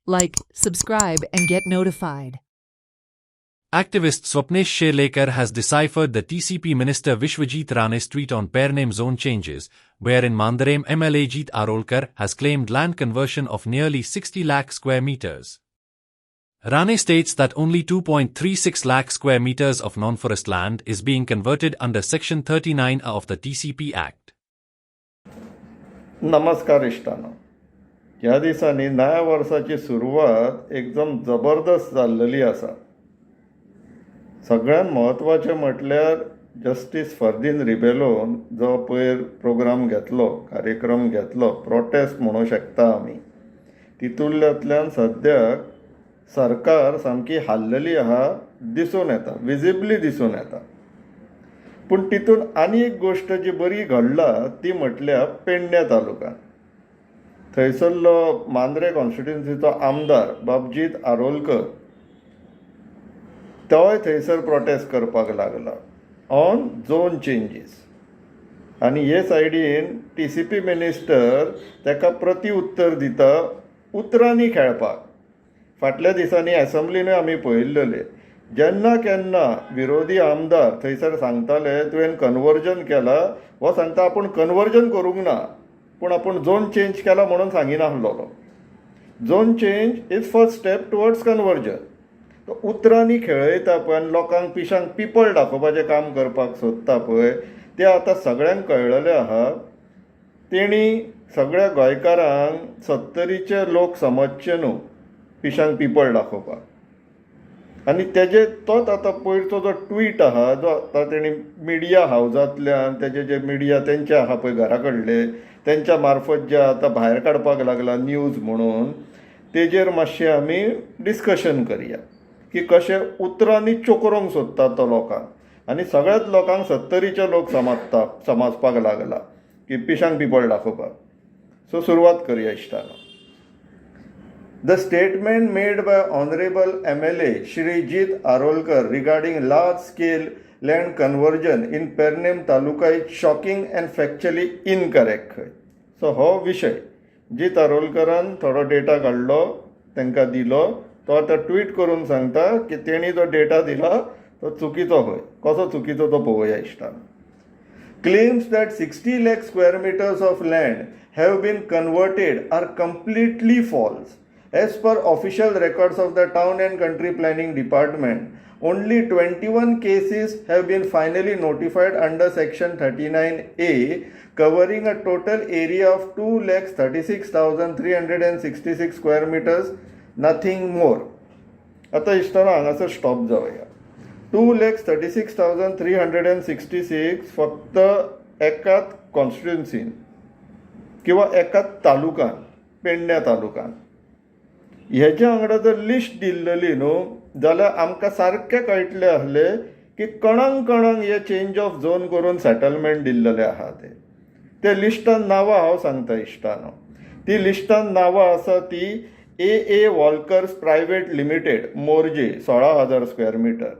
Like, subscribe, and get notified. Activist Swapnesh Sherlekar has deciphered the TCP Minister Vishwajit Rane's tweet on pair-name zone changes, wherein Mandarem MLA Jeet Arolkar has claimed land conversion of nearly 60 lakh square meters. Rane states that only 2.36 lakh square meters of non-forest land is being converted under Section 39 of the TCP Act. नमस्कार इश्टानो. ह्या दिसांनी नव्या वर्साची सुरवात एकदम जबरदस्त जाल्लेली आसा. सगळ्यात म्हत्वाचें म्हटल्यार जस्टीस फर्दीन रिबेलोन जो पयर प्रोग्राम घेतलो, कार्यक्रम घेतलो, प्रोटेस्ट म्हणूं शकता आमी, तितूंतल्यान सद्याक सरकार सामकी हाल्लेली आहा दिसून येता, विजिबली दिसून येता. पूण तितून आनी एक गोश्ट जी बरी घडला ती म्हटल्यार पेडण्या तालुक्यांत थंयसरलो मांद्रे कॉन्स्टिट्युएन्सीचो आमदार बाबजीत आरोलकर तोय थंयसर प्रोटेस्ट करपाक लागला ऑन झोन चेंजीस. आनी हे सायडीन TCP मिनिस्टर ताका प्रति उत्तर दिता उतरांनी खेळपाक. फाटल्या दिसांनी असेंब्लीनूय आमी पळयल्लेले, जेन्ना केन्ना विरोधी आमदार थंयसर सांगताले तुवें कन्वर्जन केला, हो सांगता आपूण कन्वर्जन करूंक ना, पूण आपूण झोन चेंज केला म्हणून सांगिनासलो. Zone change is first step towards conversion. तो उतरांनी खेळयता पळय आनी लोकांक पिशांक पिपळ दाखोवपाचें काम करपाक सोदता पळय, तें आतां सगळ्यांक कळलेलें आहा. तेणी सगळ्या गोंयकारांक 70चे लोक समजचे न्हू पिशांक पिपळ दाखोवपाक. आनी तोच आतां पयरचो जो ट्वीट आहा जो आतां तेणी मिडिया हावजांतल्यान जे मिडिया तेंचे आहा पळय घरा कडले तेंच्या मार्फत जे आतां भायर काडपाक लागला न्यूज म्हणून, तेजेर मातशें आमी डिस्कशन करया की कशें उतरांनी चोकरोंक सोदता तो लोकांक. आनी सगळ्याच लोकांक 70चे लोक समजपाक लागला की पिशांक पिपळ दाखोवपाक. सो सुरवात करया इश्टानो. The statement made by Honorable MLA Shri Jeet Arolkar regarding large-scale land conversion in Pernem Taluka is shocking and factually incorrect. So हो विषय जीत आरोलकरान थोडो डेटा काडलो, तांकां दिलो, तो आतां ट्वीट करून सांगता की तेणी जो डेटा दिला तो चुकीचो होय. कसो चुकीचो तो पळोवया इश्टान. Claims that 60 lakh square meters of land have been converted are completely false. As per official records of the Town and Country Planning Department, only 21 cases have been finally notified under Section 39A, covering a total area of 2,36,366 square meters, nothing more. आता इश्टानो हांगासर stop जावया. 2,36,366 फक्त एकाच कॉन्स्टिट्युएन्सीन किंवा एकाच तालुकान, पेडण्या तालुकान. हेच्या वांगडा जर लिस्ट दिल्ली न्हू जाल्यार आमकां सारकें कळटलें आसलें की कणांक हे चेंज ऑफ झोन करून सेटलमेंट दिल्लेले आहा ते लिस्टान नांवां हांव सांगता इश्टानो. ती लिस्टान नांवां आसा ती AA वॉल्कर्स प्रायवेट लिमिटेड मोर्जे 16,000 स्क्वेअर मिटर,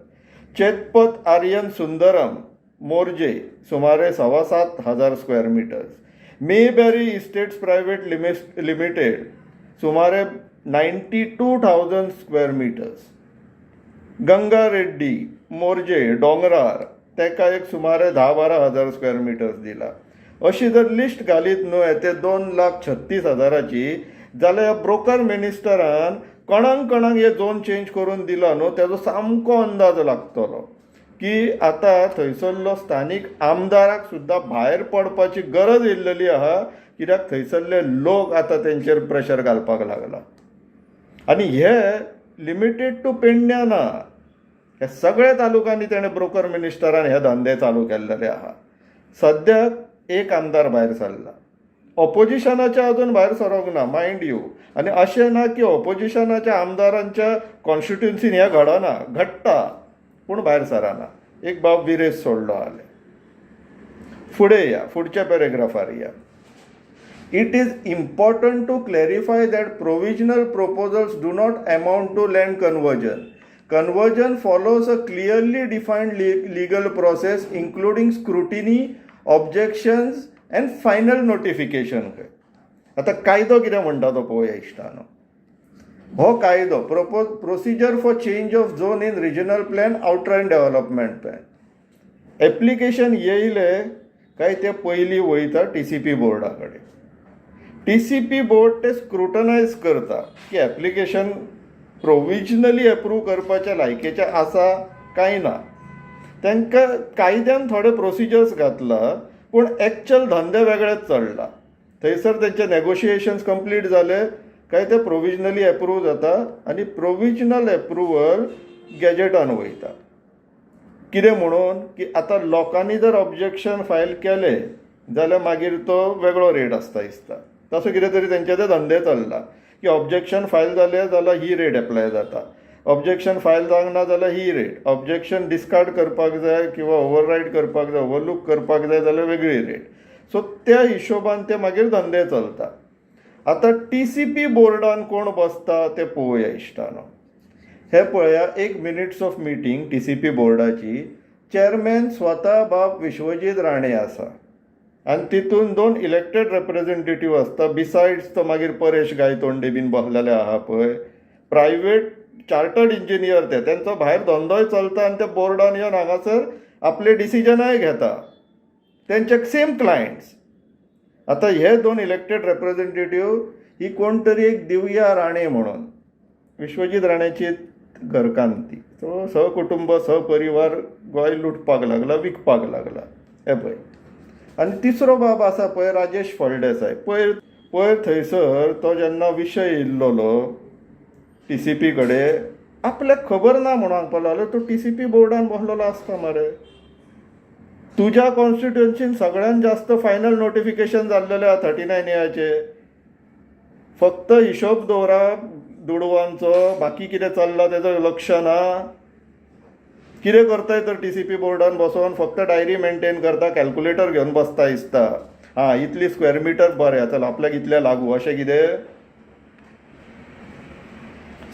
चेतपत आर्यन सुंदरम मोर्जे सुमारे 7,500 square metres, Mayberry estates private limited सुमारे 92,000 स्क्वेअर मिटर्स, गंगा रेड्डी मोर्जे डोंगरार ताका एक सुमारे 10-12,000 स्क्वेअर मिटर्स दिला. अशी जर लिस्ट घालीत न्हू येते 2,36,000ची, जाल्यार ब्रोकर मिनिस्टरान कोणाक हे झोन चेंज करून दिला न्हू तेजो सामको अंदाज लागतलो की आतां थंयसरलो स्थानीक आमदाराक सुद्दां भायर पडपाची गरज येयल्लेली आहा, कित्याक थंयसरले लोक आतां तेंचेर प्रेशर घालपाक लागला. आनी हे लिमिटेड टू पेडण्या ना, हे सगळे तालुक्यांनी तेणें ब्रोकर मिनिस्टरान हे धंदे चालू केल्लेले आहा. सद्याक एक आमदार भायर सरला, ऑपोजिशनाचे अजून भायर सरोंक ना, मायंड यू. आनी अशें ना की ऑपोजिशनाच्या आमदारांच्या कॉन्स्टिट्युएन्सीन हें घडना, घडटा पूण भायर सराना. एक बाब विरेस सोडलो आले. फुडें या, फुडच्या पॅरेग्राफार या. It is important to clarify that provisional proposals do not amount to land conversion. Conversion follows a clearly defined legal process including scrutiny, objections and final notification. आता कायदो कितें म्हणटा तो पळोवया इश्टानो. हो कायदो procedure for change of zone in regional plan outline development plan application येयले काय ते पयलीं वयता TCP बोर्डा कडेन. TCP बोर्ड ते स्क्रुटनायज करता की एप्लिकेशन प्रोविजनली एप्रूव करपाच्या लायकेचें आसा काय ना. तांकां कायद्यान थोडे प्रोसिजर्स घातला पूण एक्चुअल धंदे वेगळेच चलला. थंयसर तेंचे नेगोशिएशन्स कंप्लीट जाले काय ते प्रोविजनली एप्रूव जाता आनी प्रोविजनल एप्रुवल गॅजेटान वयता. कितें म्हणून की आतां लोकांनी जर ऑब्जेक्शन फायल केलें जाल्यार मागीर तो वेगळो रेट आसता दिसता. तसो कितें तरी तेंचे ते धंदे चलला की ऑब्जेक्शन फायल जालें जाल्यार ही रेट एप्लाय जाता, ऑब्जेक्शन फायल जावंक ना जाल्यार ही रेट, ऑब्जेक्शन डिस्कार्ड करपाक जाय किंवा ओवररायड करपाक जाय, ओवरलूक करपाक जाय जाल्यार वेगळी रेट. सो त्या हिशोबान ते मागीर धंदे चलता. आतां TCP बोर्डान कोण बसता ते पळोवया इश्टानो. हे पळया, एक मिनिट्स ऑफ मिटींग TCP बोर्डाची चेअरमॅन स्वता बाब विश्वजीत राणे आसा आनी तितून 2 इलेक्टेड रिप्रेझेंटेटिव्ह आसता. बिसायड्स तो मागीर परेश गायतोंडे बीन बसलेले आहा पळय, प्रायवेट चार्टर्ड इंजिनियर तेंचो भायर धंदोय चलता आनी ते बोर्डान येवन हांगासर आपले डिसिजनय घेता. तेंचे सेम क्लायंट्स. आतां हे 2 इलेक्टेड रिप्रेझेंटेटिव्ह ही कोण तरी एक दिव्या राणे म्हणून, विश्वजीत राणेची घरकान्ती. तो सहकुटुंब सहपरिवार गोंय लुटपाक लागला, विकपाक लागला. हे पळय. आनी तिसरो बाब आसा पळय राजेश फळदेसाय. पळय थंयसर तो जेन्ना विशय येयल्लो TCP कडेन आपल्याक खबर ना म्हणून सांगपाक लागलो तो TCP बोर्डान बसलेलो आसता मरे. तुज्या कॉन्स्टिट्युएन्सीन सगळ्यात जास्त फायनल नोटिफिकेशन जाल्लेले 39 येयाचे. फक्त हिशोब दवरा दुडवांचो, बाकी कितें चल्ला तेजो लक्ष ना. कितें करताय तर TCP बोर्डान बसोन फक्त डायरी मेंटेन करता, कॅल्क्युलेटर घेवन बसता दिसता. हां इतली स्क्वेअर मिटर बरें चल आपल्याक इतले लागू अशें कितें.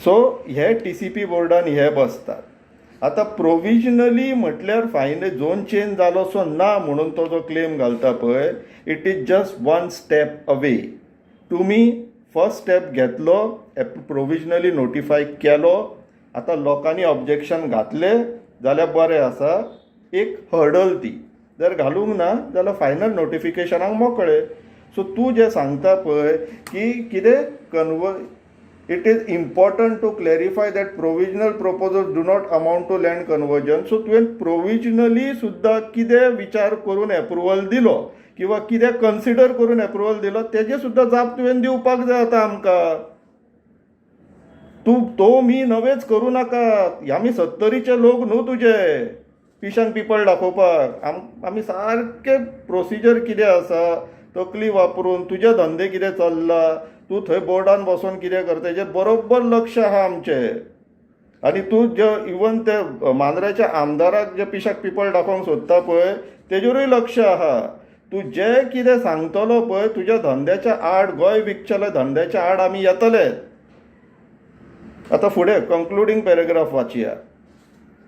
सो हे TCP बोर्डान हे बसतात. आतां प्रोविजनली म्हटल्यार फायनल झोन चेंज जालोसो ना म्हणून तो जो क्लेम घालता पळय, it is just 1 step away. तुमी फर्स्ट स्टेप घेतलो, प्रोविजनली नोटिफाय केलो, आतां लोकांनी ऑब्जेक्शन घातले जाल्यार बरें आसा. एक हर्डल ती जर घालूंक ना जाल्यार फायनल नोटिफिकेशनाक मोकळे. सो तूं जें सांगता पळय की कितें it is important to clarify that provisional proposals do not amount to land conversion. So तुवें प्रोविजनली सुद्धा कितें विचार करून एप्रुवल दिलो किंवा कितें कन्सिडर करून एप्रुवल दिलो तेजे सुद्धा जाप तुवें दिवपाक जाय. आतां आमकां तो मी नवेच करूं नाका. आमी 70चे लोक न्हू तुजे पिशान पिपळ दाखोवपाक. आमी सारके प्रोसिजर कितें आसा तकली वापरून तुजे धंदे कितें चल्ला, तूं थंय बोर्डान बसोन कितें करता हेजेर बरोबर लक्ष आहा आमचें. आनी तूं जे इवन ते मांद्रेच्या आमदाराक जे पिशाक पिपळ दाखोवंक सोदता पळय तेजेरूय लक्ष आहा. तूं जें कितें सांगतलो पळय तुज्या धंद्याच्या आड, गोंय विकचेल्या धंद्याच्या आड आमी येतले. आतां फुडें कंक्लुडींग पॅरेग्राफ वाचया.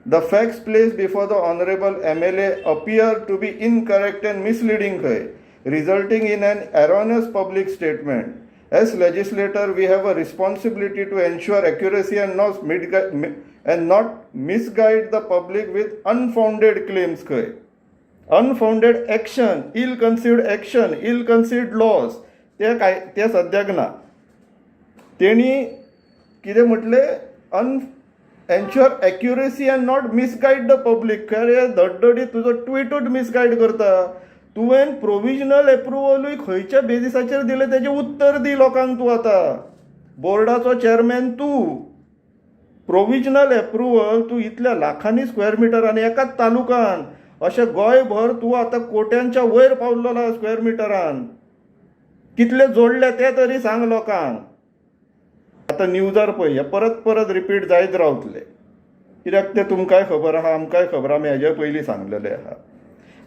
The facts placed before the honourable MLA appear to be incorrect and misleading resulting in an erroneous public statement. As legislator, we have a responsibility to ensure accuracy and not misguide the public with unfounded claims. Unfounded action, ill-conceived action, ill-conceived laws ते सद्याक ना. तेणी कितें म्हटलें ensure accuracy end not misguide the public. खरें धडधडी तुजो ट्विटूच misguide करता. तुवें प्रोविजनल एप्रुवलूय खंयच्या बेजिसाचेर दिलें तेजें उत्तर दी लोकांक. तूं आतां बोर्डाचो चेअरमॅन, तूं प्रोविजनल एप्रुवल तूं इतल्या लाखांनी स्क्वेअर मिटर आनी एकाच तालुकान अशें गोंयभर तूं आतां कोट्यांच्या वयर पावल्लो स्क्वेअर मिटरान. कितले जोडले ते तरी सांग लोकांक. आतां न्यूजार पळय हे परत रिपीट जायत रावतले कित्याक ते तुमकांय खबर आहा, आमकांय खबर, आमी हेजे पयलीं सांगलेले आहा.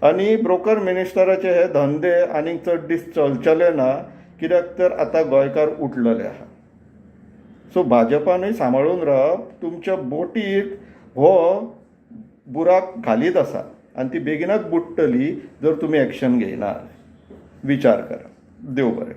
आनी ब्रोकर मिनिस्टराचे हे धंदे आनीक चड दीस चलचले ना कित्याक तर आतां गोंयकार उठलेले आहा. सो भाजपानूय सांबाळून रावप. तुमच्या बोटीक हो बुराक घालीत आसा आनी ती बेगीनच बुडटली जर तुमी एक्शन घेयना. विचार करा. देव बरें.